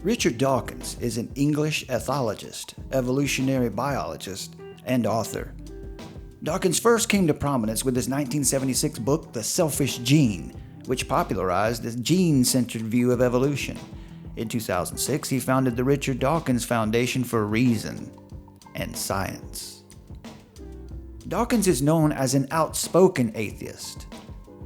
Richard Dawkins is an English ethologist, evolutionary biologist, and author. Dawkins first came to prominence with his 1976 book, The Selfish Gene, which popularized the gene-centered view of evolution. In 2006, he founded the Richard Dawkins Foundation for Reason and Science. Dawkins is known as an outspoken atheist.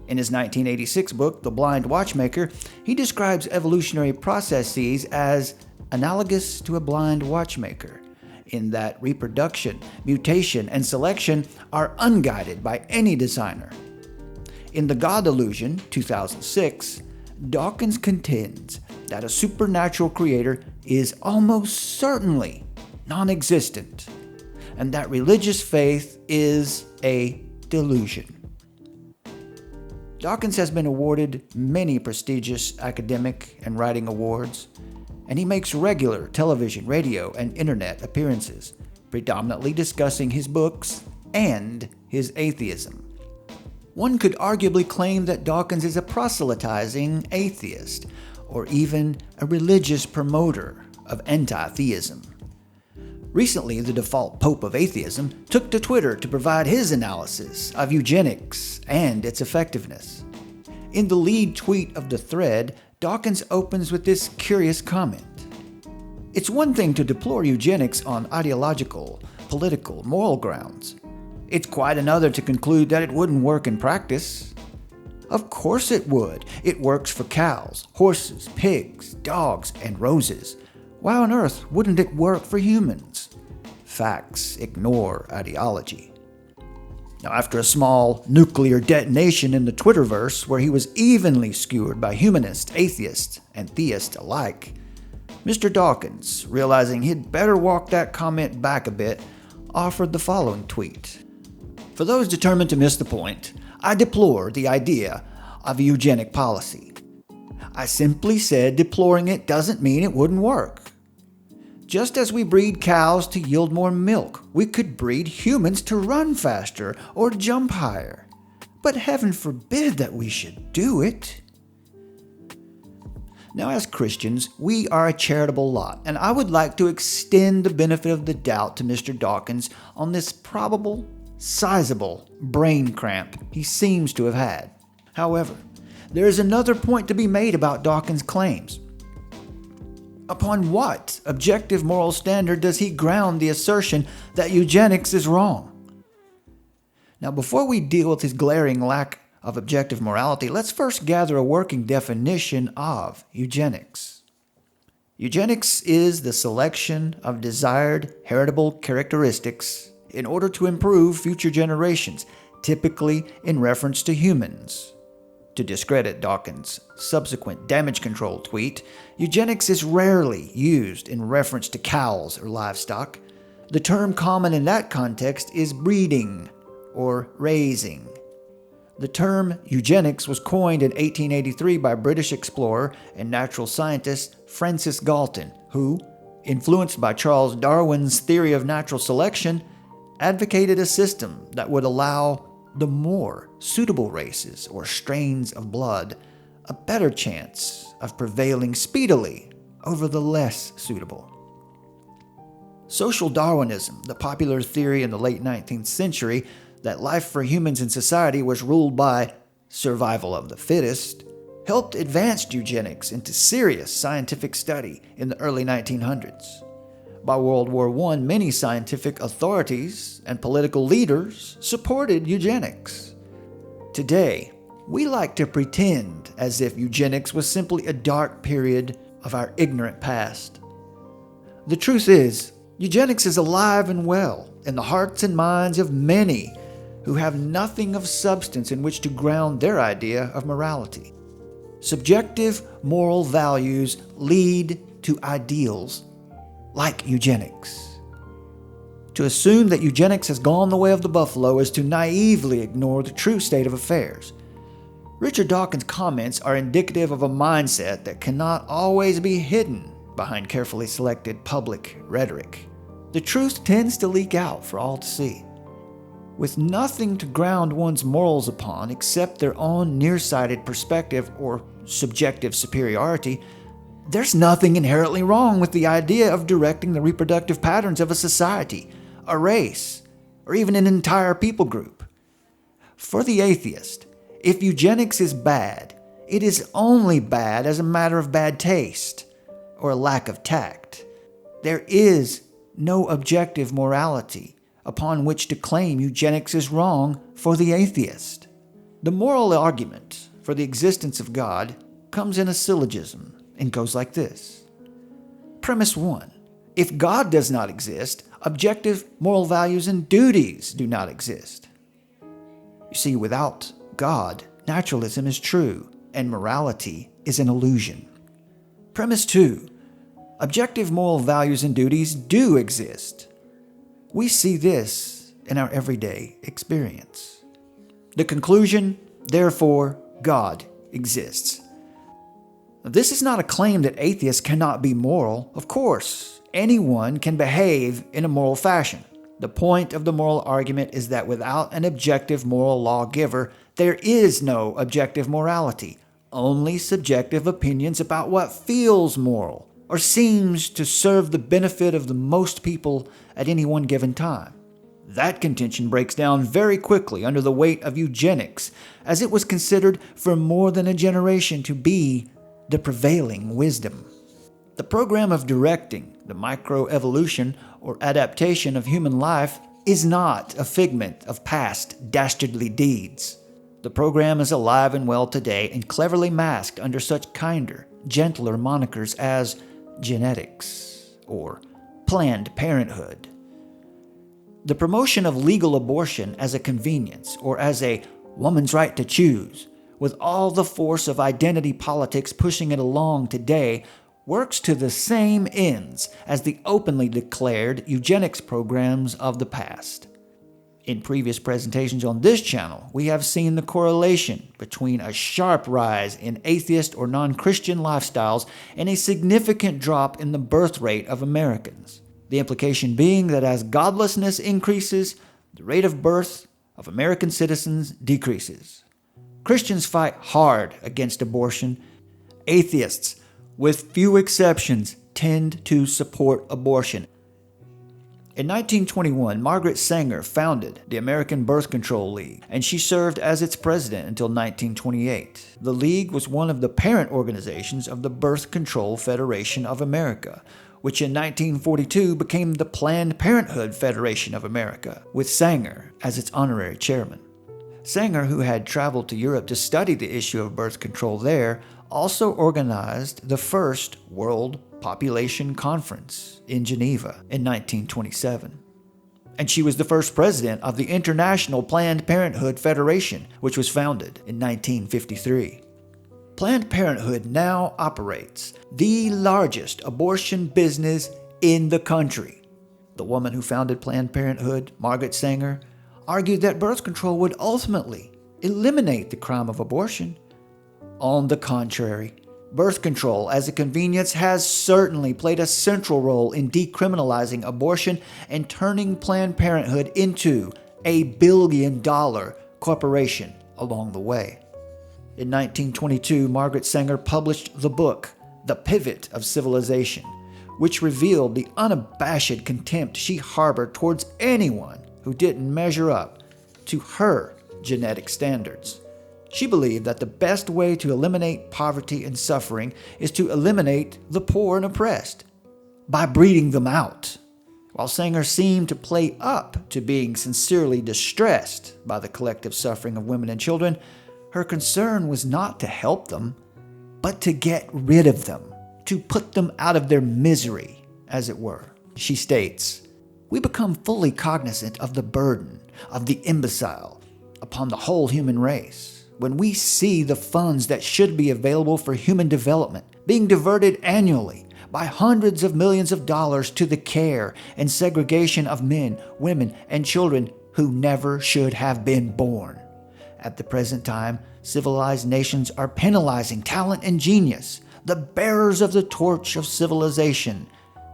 In his 1986 book, The Blind Watchmaker, he describes evolutionary processes as analogous to a blind watchmaker, in that reproduction, mutation, and selection are unguided by any designer. In The God Illusion, 2006, Dawkins contends that a supernatural creator is almost certainly non-existent, and that religious faith is a delusion. Dawkins has been awarded many prestigious academic and writing awards, and he makes regular television, radio, and internet appearances, predominantly discussing his books and his atheism. One could arguably claim that Dawkins is a proselytizing atheist, or even a religious promoter of anti-theism. Recently, the default pope of atheism took to Twitter to provide his analysis of eugenics and its effectiveness. In the lead tweet of the thread, Dawkins opens with this curious comment. It's one thing to deplore eugenics on ideological, political, moral grounds. It's quite another to conclude that it wouldn't work in practice. Of course it would. It works for cows, horses, pigs, dogs, and roses. Why on earth wouldn't it work for humans? Facts ignore ideology. Now, after a small nuclear detonation in the Twitterverse where he was evenly skewered by humanists, atheists, and theists alike, Mr. Dawkins, realizing he'd better walk that comment back a bit, offered the following tweet. For those determined to miss the point, I deplore the idea of a eugenic policy. I simply said deploring it doesn't mean it wouldn't work. Just as we breed cows to yield more milk, we could breed humans to run faster or jump higher. But heaven forbid that we should do it. Now, as Christians, we are a charitable lot, and I would like to extend the benefit of the doubt to Mr. Dawkins on this probable, sizable brain cramp he seems to have had. However, there is another point to be made about Dawkins' claims. Upon what objective moral standard does he ground the assertion that eugenics is wrong? Now, before we deal with his glaring lack of objective morality, let's first gather a working definition of eugenics. Eugenics is the selection of desired heritable characteristics in order to improve future generations, typically in reference to humans. To discredit Dawkins' subsequent damage control tweet, eugenics is rarely used in reference to cows or livestock. The term common in that context is breeding or raising. The term eugenics was coined in 1883 by British explorer and natural scientist Francis Galton, who, influenced by Charles Darwin's theory of natural selection, advocated a system that would allow the more suitable races or strains of blood a better chance of prevailing speedily over the less suitable. Social Darwinism, the popular theory in the late 19th century that life for humans in society was ruled by survival of the fittest, helped advance eugenics into serious scientific study in the early 1900s. By World War I, many scientific authorities and political leaders supported eugenics. Today, we like to pretend as if eugenics was simply a dark period of our ignorant past. The truth is, eugenics is alive and well in the hearts and minds of many who have nothing of substance in which to ground their idea of morality. Subjective moral values lead to ideals like eugenics. To assume that eugenics has gone the way of the buffalo is to naively ignore the true state of affairs. Richard Dawkins' comments are indicative of a mindset that cannot always be hidden behind carefully selected public rhetoric. The truth tends to leak out for all to see. With nothing to ground one's morals upon except their own nearsighted perspective or subjective superiority, There's nothing inherently wrong with the idea of directing the reproductive patterns of a society, a race, or even an entire people group. For the atheist, if eugenics is bad, it is only bad as a matter of bad taste or a lack of tact. There is no objective morality upon which to claim eugenics is wrong for the atheist. The moral argument for the existence of God comes in a syllogism and goes like this. Premise 1. If God does not exist, objective moral values and duties do not exist. You see, without God, naturalism is true and morality is an illusion. Premise 2. Objective moral values and duties do exist. We see this in our everyday experience. The conclusion, therefore, God exists. This is not a claim that atheists cannot be moral. Of course, anyone can behave in a moral fashion. The point of the moral argument is that without an objective moral lawgiver, there is no objective morality, only subjective opinions about what feels moral or seems to serve the benefit of the most people at any one given time. That contention breaks down very quickly under the weight of eugenics, as it was considered for more than a generation to be the prevailing wisdom. The program of directing the microevolution or adaptation of human life is not a figment of past dastardly deeds. The program is alive and well today and cleverly masked under such kinder, gentler monikers as genetics or Planned Parenthood. The promotion of legal abortion as a convenience or as a woman's right to choose, with all the force of identity politics pushing it along today, works to the same ends as the openly declared eugenics programs of the past. In previous presentations on this channel, we have seen the correlation between a sharp rise in atheist or non-Christian lifestyles and a significant drop in the birth rate of Americans. The implication being that as godlessness increases, the rate of birth of American citizens decreases. Christians fight hard against abortion. Atheists, with few exceptions, tend to support abortion. In 1921, Margaret Sanger founded the American Birth Control League, and she served as its president until 1928. The League was one of the parent organizations of the Birth Control Federation of America, which in 1942 became the Planned Parenthood Federation of America, with Sanger as its honorary chairman. Sanger, who had traveled to Europe to study the issue of birth control there, also organized the first World Population Conference in Geneva in 1927. And she was the first president of the International Planned Parenthood Federation, which was founded in 1953. Planned Parenthood now operates the largest abortion business in the country. The woman who founded Planned Parenthood, Margaret Sanger, argued that birth control would ultimately eliminate the crime of abortion. On the contrary, birth control as a convenience has certainly played a central role in decriminalizing abortion and turning Planned Parenthood into a billion-dollar corporation along the way. In 1922, Margaret Sanger published the book, The Pivot of Civilization, which revealed the unabashed contempt she harbored towards anyone who didn't measure up to her genetic standards. She believed that the best way to eliminate poverty and suffering is to eliminate the poor and oppressed by breeding them out. While Sanger seemed to play up to being sincerely distressed by the collective suffering of women and children, her concern was not to help them, but to get rid of them, to put them out of their misery, as it were. She states, "We become fully cognizant of the burden of the imbecile upon the whole human race when we see the funds that should be available for human development being diverted annually by hundreds of millions of dollars to the care and segregation of men, women, and children who never should have been born. At the present time, civilized nations are penalizing talent and genius, the bearers of the torch of civilization,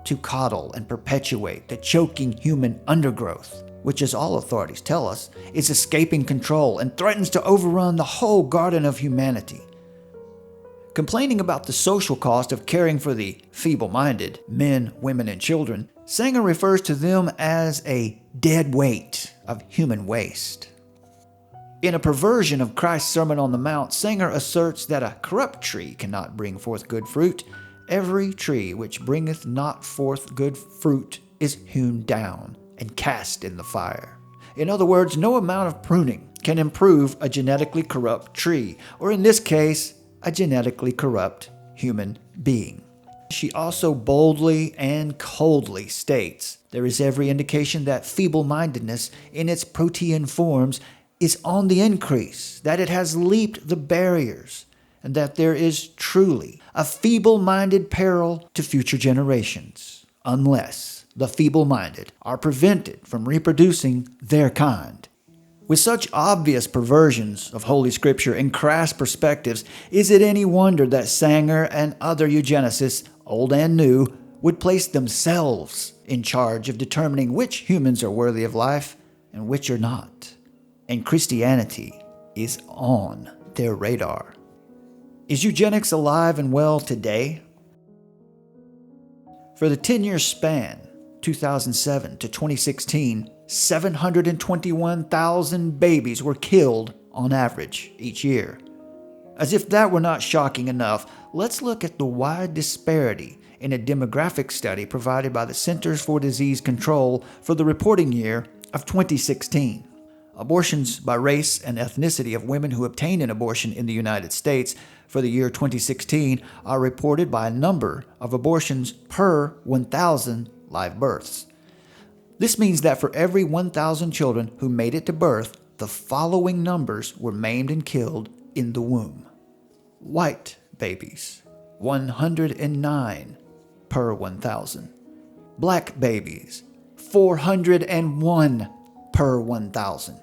to coddle and perpetuate the choking human undergrowth, which, as all authorities tell us, is escaping control and threatens to overrun the whole garden of humanity. Complaining about the social cost of caring for the feeble-minded, men, women, and children, Sanger refers to them as a dead weight of human waste. In a perversion of Christ's Sermon on the Mount, Sanger asserts that a corrupt tree cannot bring forth good fruit. Every tree which bringeth not forth good fruit is hewn down and cast in the fire. In other words, no amount of pruning can improve a genetically corrupt tree, or in this case, a genetically corrupt human being. She also boldly and coldly states there is every indication that feeble-mindedness in its protean forms is on the increase, that it has leaped the barriers, and that there is truly a feeble-minded peril to future generations, unless the feeble-minded are prevented from reproducing their kind. With such obvious perversions of Holy Scripture and crass perspectives, is it any wonder that Sanger and other eugenicists, old and new, would place themselves in charge of determining which humans are worthy of life and which are not? And Christianity is on their radar. Is eugenics alive and well today? For the 10-year span, 2007 to 2016, 721,000 babies were killed on average each year. As if that were not shocking enough, let's look at the wide disparity in a demographic study provided by the Centers for Disease Control for the reporting year of 2016. Abortions by race and ethnicity of women who obtained an abortion in the United States for the year 2016 are reported by a number of abortions per 1,000 live births. This means that for every 1,000 children who made it to birth, the following numbers were maimed and killed in the womb. White babies, 109 per 1,000. Black babies, 401 per 1,000.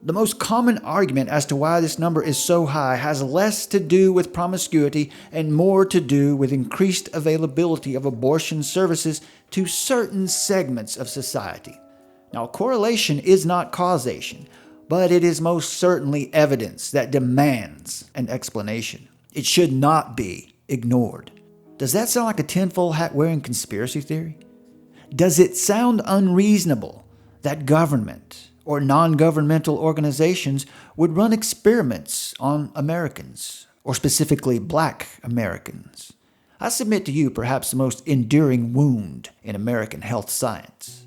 The most common argument as to why this number is so high has less to do with promiscuity and more to do with increased availability of abortion services to certain segments of society. Now, correlation is not causation, but it is most certainly evidence that demands an explanation. It should not be ignored. Does that sound like a tinfoil hat-wearing conspiracy theory? Does it sound unreasonable that government or non-governmental organizations would run experiments on Americans, or specifically Black Americans? I submit to you perhaps the most enduring wound in American health science.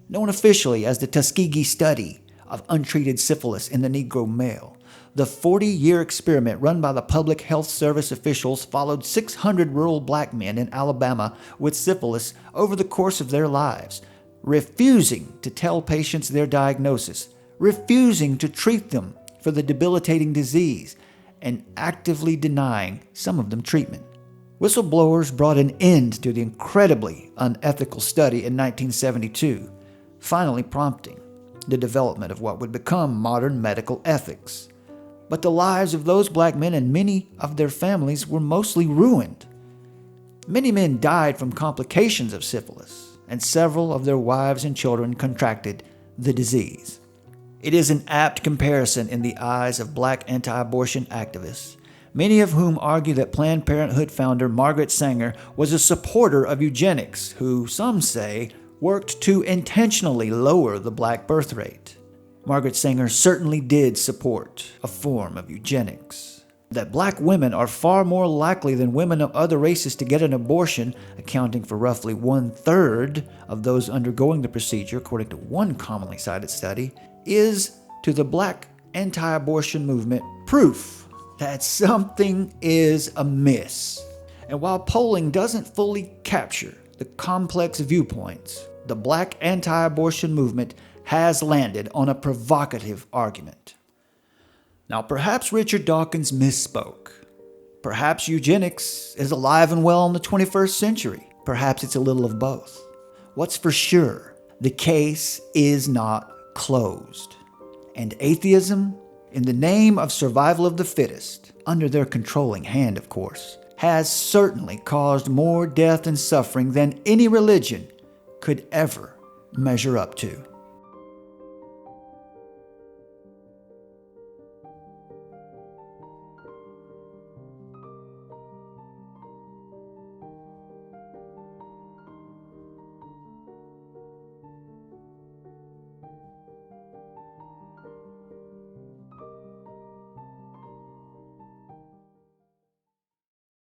Known officially as the Tuskegee Study of Untreated Syphilis in the Negro Male, the 40-year experiment run by the Public Health Service officials followed 600 rural black men in Alabama with syphilis over the course of their lives, refusing to tell patients their diagnosis, refusing to treat them for the debilitating disease, and actively denying some of them treatment. Whistleblowers brought an end to the incredibly unethical study in 1972, finally prompting the development of what would become modern medical ethics. But the lives of those black men and many of their families were mostly ruined. Many men died from complications of syphilis, and several of their wives and children contracted the disease. It is an apt comparison in the eyes of black anti-abortion activists, many of whom argue that Planned Parenthood founder Margaret Sanger was a supporter of eugenics, who, some say, worked to intentionally lower the black birth rate. Margaret Sanger certainly did support a form of eugenics. That black women are far more likely than women of other races to get an abortion, accounting for roughly 1/3 of those undergoing the procedure, according to one commonly cited study, is, to the black anti-abortion movement, proof that something is amiss. And while polling doesn't fully capture the complex viewpoints, the black anti-abortion movement has landed on a provocative argument. Now, perhaps Richard Dawkins misspoke. Perhaps eugenics is alive and well in the 21st century. Perhaps it's a little of both. What's for sure, the case is not closed. And atheism, in the name of survival of the fittest, under their controlling hand, of course, has certainly caused more death and suffering than any religion could ever measure up to.